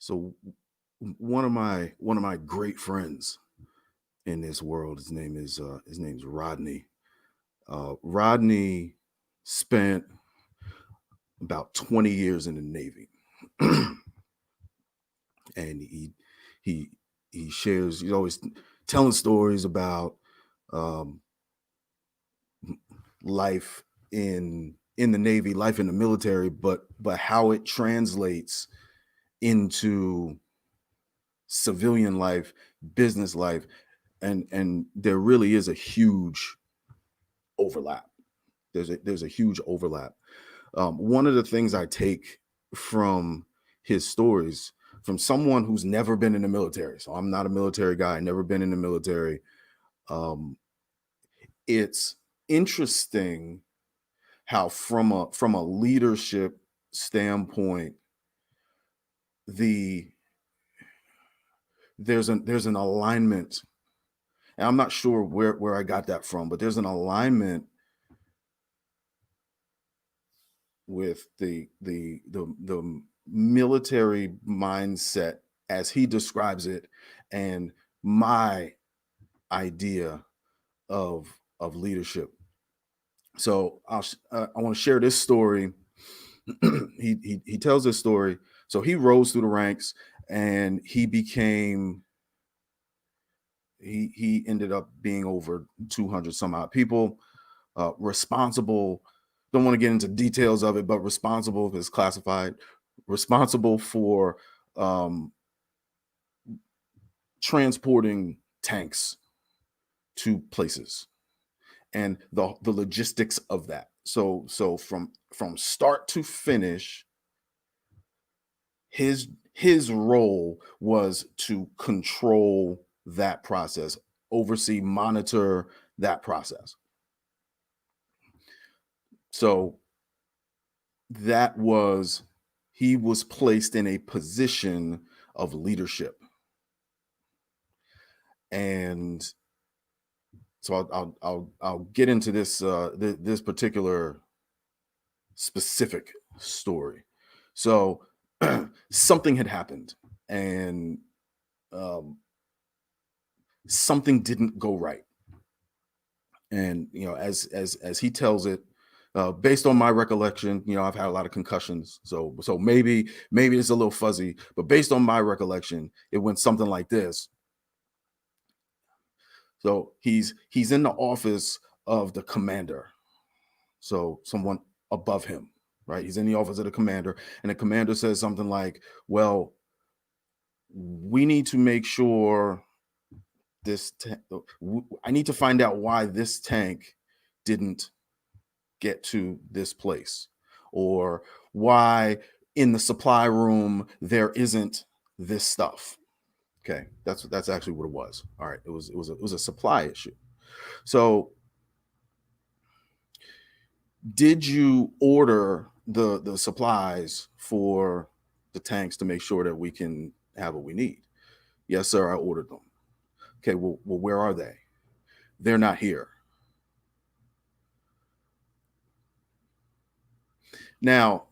So one of my great friends in this world, his name's Rodney. Rodney spent about 20 years in the Navy. And he he's always telling stories about um, life in the Navy, life in the military, but how it translates into civilian life, business life, and there really is a huge overlap. There's a huge overlap. One of the things I take from his stories, from someone who's never been in the military, so I'm not a military guy, never been in the military. Um, it's interesting how, from a leadership standpoint, the there's an alignment, and I'm not sure where I got that from, but there's an alignment with the military mindset as he describes it, and my idea of leadership. So I want to share this story. He tells this story. So he rose through the ranks, and he ended up being over 200 some odd people, responsible. Don't want to get into details of it, but responsible is classified. Responsible for um, transporting tanks to places, and the logistics of that. So from start to finish, his role was to control that process, oversee, monitor that process. So that was he was placed in a position of leadership. And so I'll get into this particular specific story. So something had happened, and um, something didn't go right. And as he tells it, based on my recollection, I've had a lot of concussions, so maybe it's a little fuzzy, but based on my recollection, it went something like this. So he's in the office of the commander, so someone above him, right? He's in the office of the commander, and the commander says something like, "Well, we need to make sure I need to find out why this tank didn't get to this place, or why in the supply room there isn't this stuff." Okay, that's actually what it was. All right, it was a supply issue. So, did you order the supplies for the tanks to make sure that we can have what we need? Yes, sir, I ordered them. Okay, well, where are they? They're not here. Now,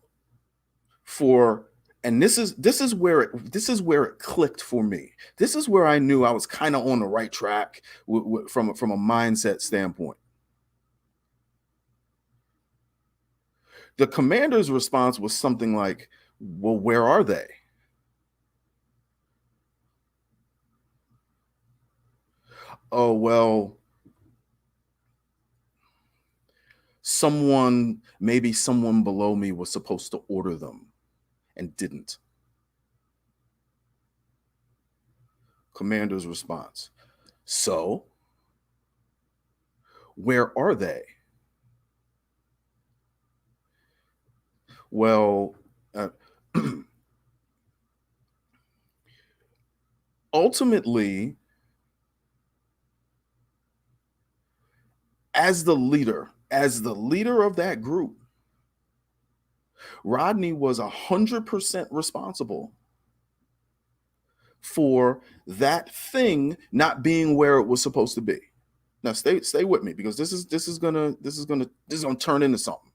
for and this is where it clicked for me. This is where I knew I was kind of on the right track from a mindset standpoint. The commander's response was something like, "Well, where are they?" "Oh, well, maybe someone below me was supposed to order them and didn't." Commander's response: "So, where are they?" Well, uh, ultimately, as the leader of that group, Rodney was 100% responsible for that thing not being where it was supposed to be. Now, stay with me, because this is gonna turn into something.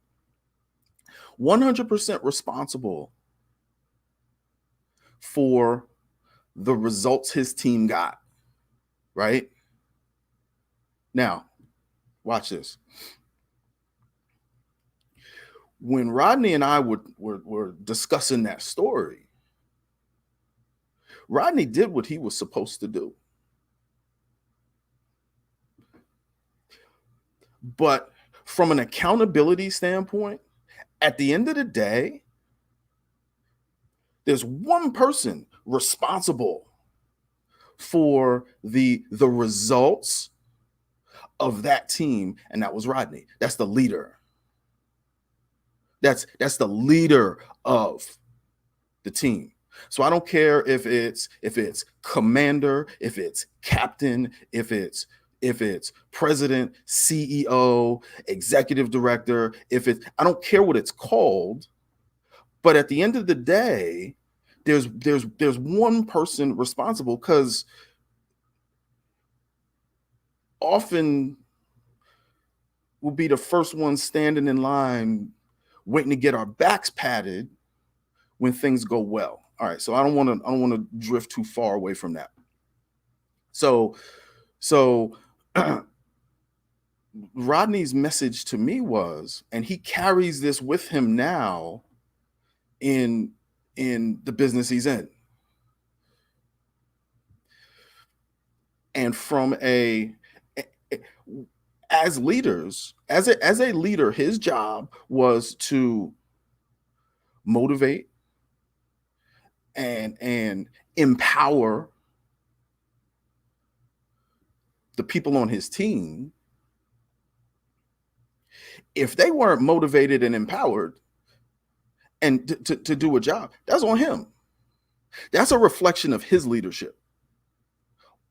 100% responsible for the results his team got, right? Now, watch this. When Rodney and I were discussing that story, Rodney did what he was supposed to do. But from an accountability standpoint, at the end of the day, there's one person responsible for the results of that team, and that was Rodney. That's the leader. That's the leader of the team. So I don't care if it's commander, if it's captain, if it's president, CEO, executive director, I don't care what it's called, but at the end of the day, there's one person responsible, because often we'll be the first one standing in line waiting to get our backs patted when things go well. All right, so I don't want to drift too far away from that. So Rodney's message to me was, and he carries this with him now in the business he's in. And from as leaders, as a leader, his job was to motivate and empower the people on his team. If they weren't motivated and empowered and to do a job, that's on him. That's a reflection of his leadership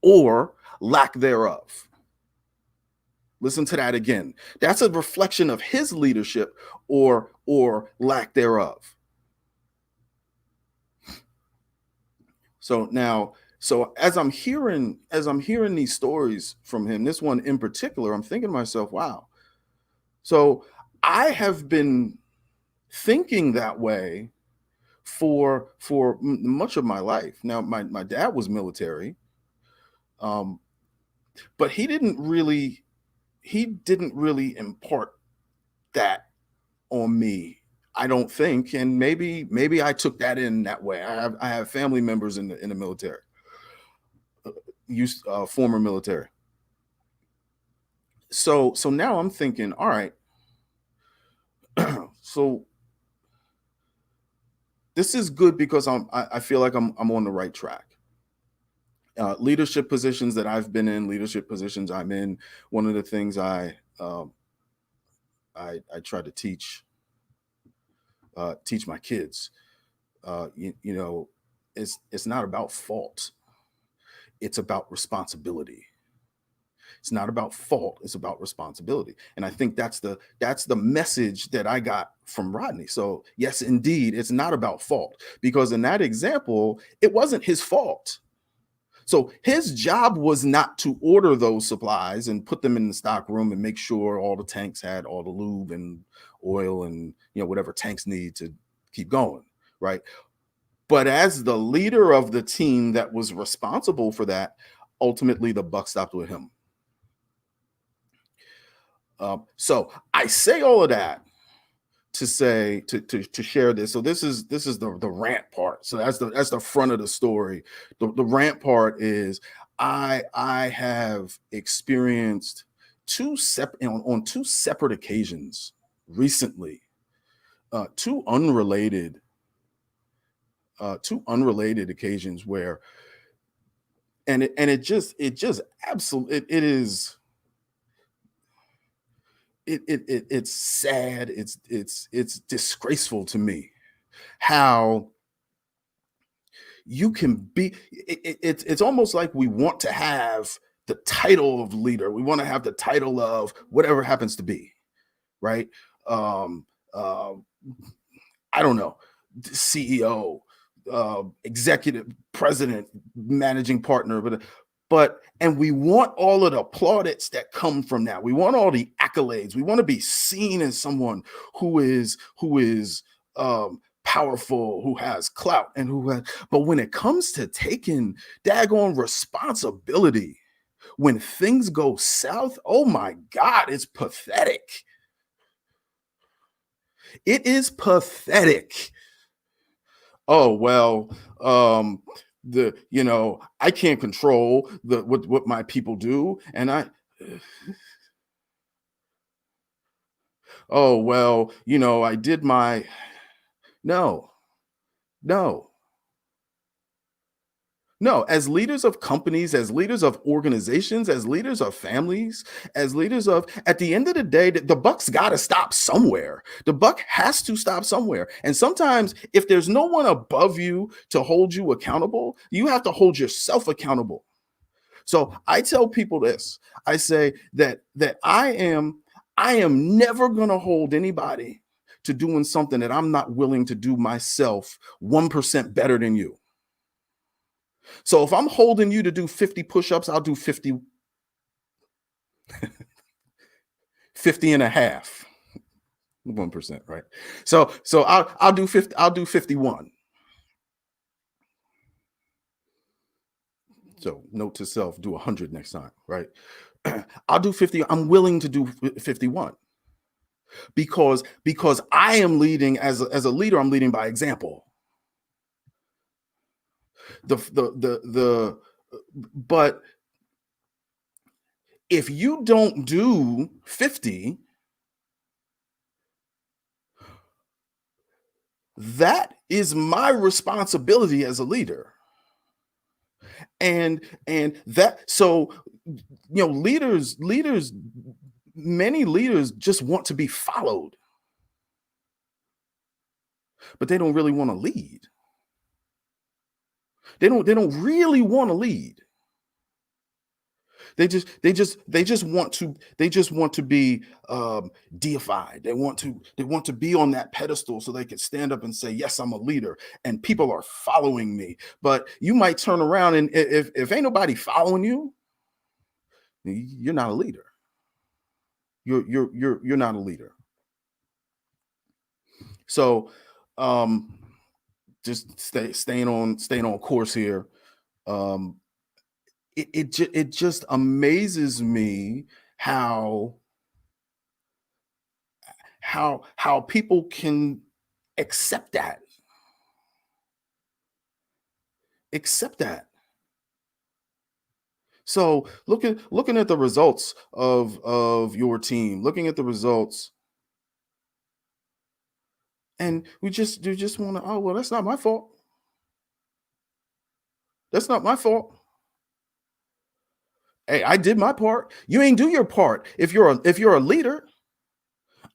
or lack thereof. Listen to that again. That's a reflection of his leadership or lack thereof. So as I'm hearing these stories from him, this one in particular, I'm thinking to myself, wow. So I have been thinking that way for much of my life. Now, my dad was military, but he didn't really impart that on me, I don't think. And maybe I took that in that way. I have family members in the military, former military. So now I'm thinking, all right, so this is good because I feel like I'm on the right track. Leadership positions that I've been in, leadership positions I'm in. One of the things I try to teach my kids, it's not about fault. It's about responsibility. It's not about fault. It's about responsibility. And I think that's the message that I got from Rodney. So yes, indeed, it's not about fault, because in that example, it wasn't his fault. So his job was not to order those supplies and put them in the stock room and make sure all the tanks had all the lube and oil and whatever tanks need to keep going, right? But as the leader of the team that was responsible for that, ultimately the buck stopped with him. So I say all of that to say to share this. So this is the rant part. So that's the front of the story. The rant part is I have experienced on two separate occasions recently, two unrelated occasions where, and it just absolutely, it is. It's sad. It's disgraceful to me how you can be. It's almost like we want to have the title of leader. We want to have the title of whatever happens to be, right? I don't know, CEO, executive, president, managing partner, and we want all of the plaudits that come from that. We want all the accolades. We want to be seen as someone who is powerful, who has clout, and who has, but when it comes to taking daggone responsibility, when things go south, oh my God, it's pathetic. It is pathetic. Oh well, the I can't control the what my people do, and I oh well, I did my no, no. No, as leaders of companies, as leaders of organizations, as leaders of families, as leaders of, at the end of the day, the buck's got to stop somewhere. The buck has to stop somewhere. And sometimes, if there's no one above you to hold you accountable, you have to hold yourself accountable. So I tell people this. I say that I am never going to hold anybody to doing something that I'm not willing to do myself 1% better than you. So if I'm holding you to do 50 push-ups, I'll do 50 and a half. 1%, right? So I'll do 50, I'll do 51. So note to self, do 100 next time, right? I'll do 50. I'm willing to do 51 because I am leading as a leader, I'm leading by example. But if you don't do 50, that is my responsibility as a leader. And that, so leaders, many leaders just want to be followed, but they don't really want to lead. They don't really want to lead. They just want to be deified. They want to be on that pedestal so they can stand up and say, yes, I'm a leader and people are following me. But you might turn around, and if ain't nobody following you, you're not a leader. You're not a leader. So just staying on course here. It just amazes me how people can accept that. Accept that. So looking at the results of your team, looking at the results, and you just want to, oh well, that's not my fault. That's not my fault. Hey, I did my part. You ain't do your part if you're a leader,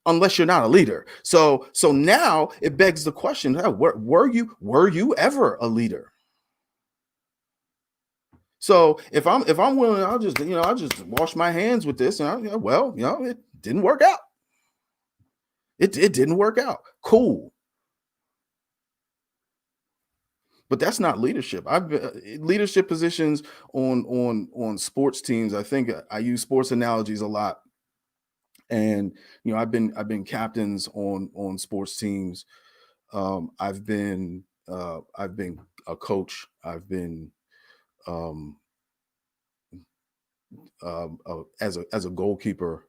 unless you're not a leader. So now it begs the question: were you ever a leader? So if I'm willing, I'll just wash my hands with this, and it didn't work out. It didn't work out. Cool. But that's not leadership. I've leadership positions on sports teams. I think I use sports analogies a lot, and I've been captains on sports teams. I've been a coach. I've been um, as a goalkeeper,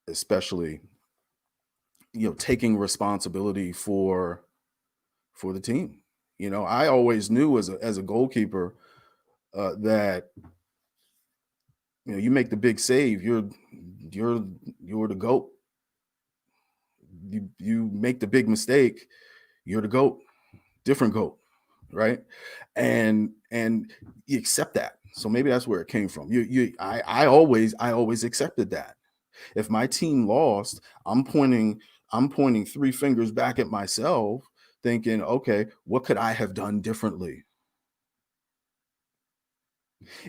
especially, taking responsibility for the team. I always knew as a goalkeeper that you make the big save, you're the goat. You make the big mistake, you're the goat, different goat, right? And you accept that. So maybe that's where it came from. I always accepted that. If my team lost, I'm pointing three fingers back at myself, thinking, okay, what could I have done differently?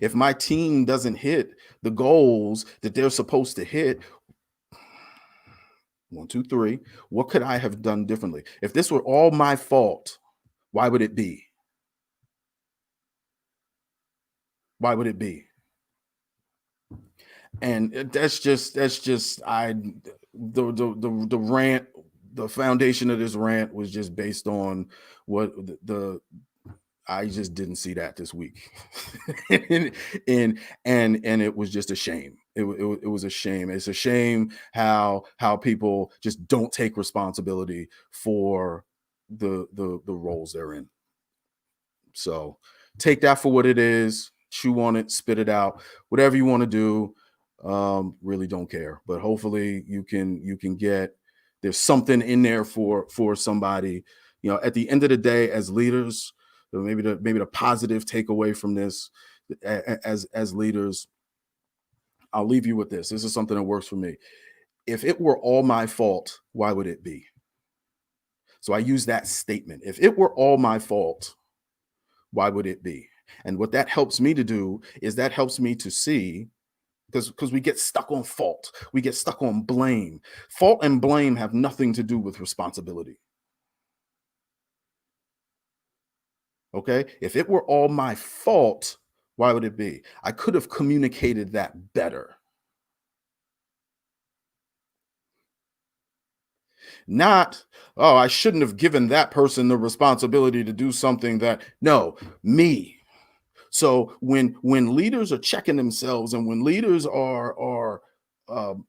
If my team doesn't hit the goals that they're supposed to hit, one, two, three, what could I have done differently? If this were all my fault, why would it be? Why would it be? And that's just I the rant the foundation of this rant was just based on what the I just didn't see that this week. and, and it was just a shame. It was a shame. It's a shame how people just don't take responsibility for the roles they're in. So take that for what it is, chew on it, spit it out, whatever you want to do. Really don't care. But hopefully you can get, there's something in there for somebody. At the end of the day, as leaders, maybe the positive takeaway from this, as leaders, I'll leave you with this. This is something that works for me. If it were all my fault, why would it be? So I use that statement. If it were all my fault, why would it be? And what that helps me to do is that helps me to see, because we get stuck on fault, we get stuck on blame. Fault and blame have nothing to do with responsibility. Okay, if it were all my fault, why would it be? I could have communicated that better. Not, oh, I shouldn't have given that person the responsibility to do something that, no, me. So when leaders are checking themselves, and when leaders are um,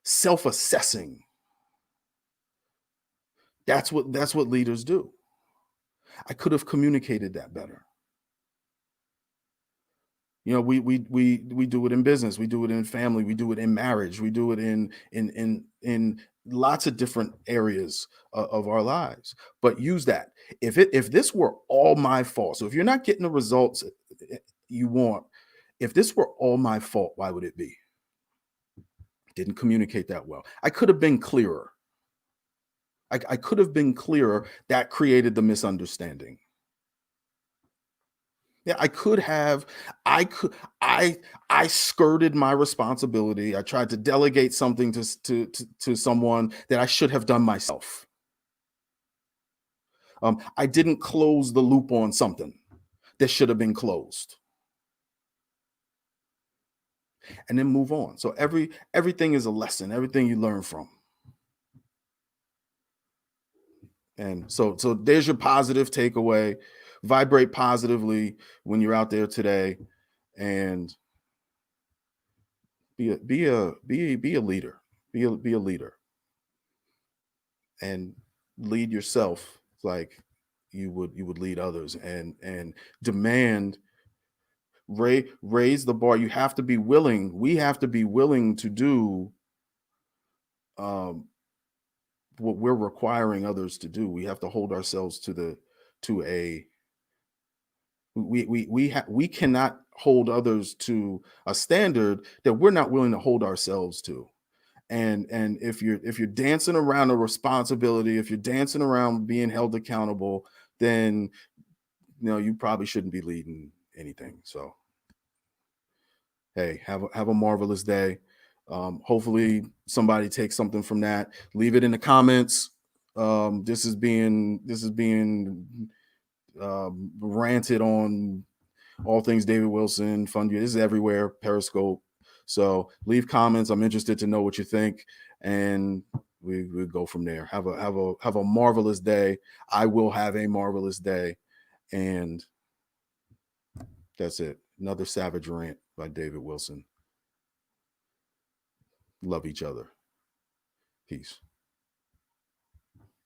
self-assessing, that's what leaders do. I could have communicated that better. We do it in business, we do it in family, we do it in marriage, we do it in lots of different areas of our lives. But use that. If this were all my fault, so if you're not getting the results you want, if this were all my fault, why would it be? Didn't communicate that well. I could have been clearer. I could have been clearer. That created the misunderstanding. Yeah, I could have. I could. I skirted my responsibility. I tried to delegate something to someone that I should have done myself. I didn't close the loop on something that should have been closed, and then move on. So everything is a lesson. Everything you learn from. And so there's your positive takeaway. Vibrate positively when you're out there today, and be a leader. Be a leader, and lead yourself like you would lead others, and demand, raise the bar. You have to be willing. We have to be willing to do um, what we're requiring others to do. We have to hold ourselves to a we cannot hold others to a standard that we're not willing to hold ourselves to. And if you're dancing around a responsibility, if you're dancing around being held accountable, then you probably shouldn't be leading anything. So hey, have a marvelous day. Hopefully somebody takes something from that. Leave it in the comments. This is being ranted on, all things David Wilson, Fund You. This is everywhere, Periscope. So leave comments. I'm interested to know what you think, and we go from there. Have a marvelous day. I will have a marvelous day, and that's it. Another savage rant by David Wilson. Love each other. Peace.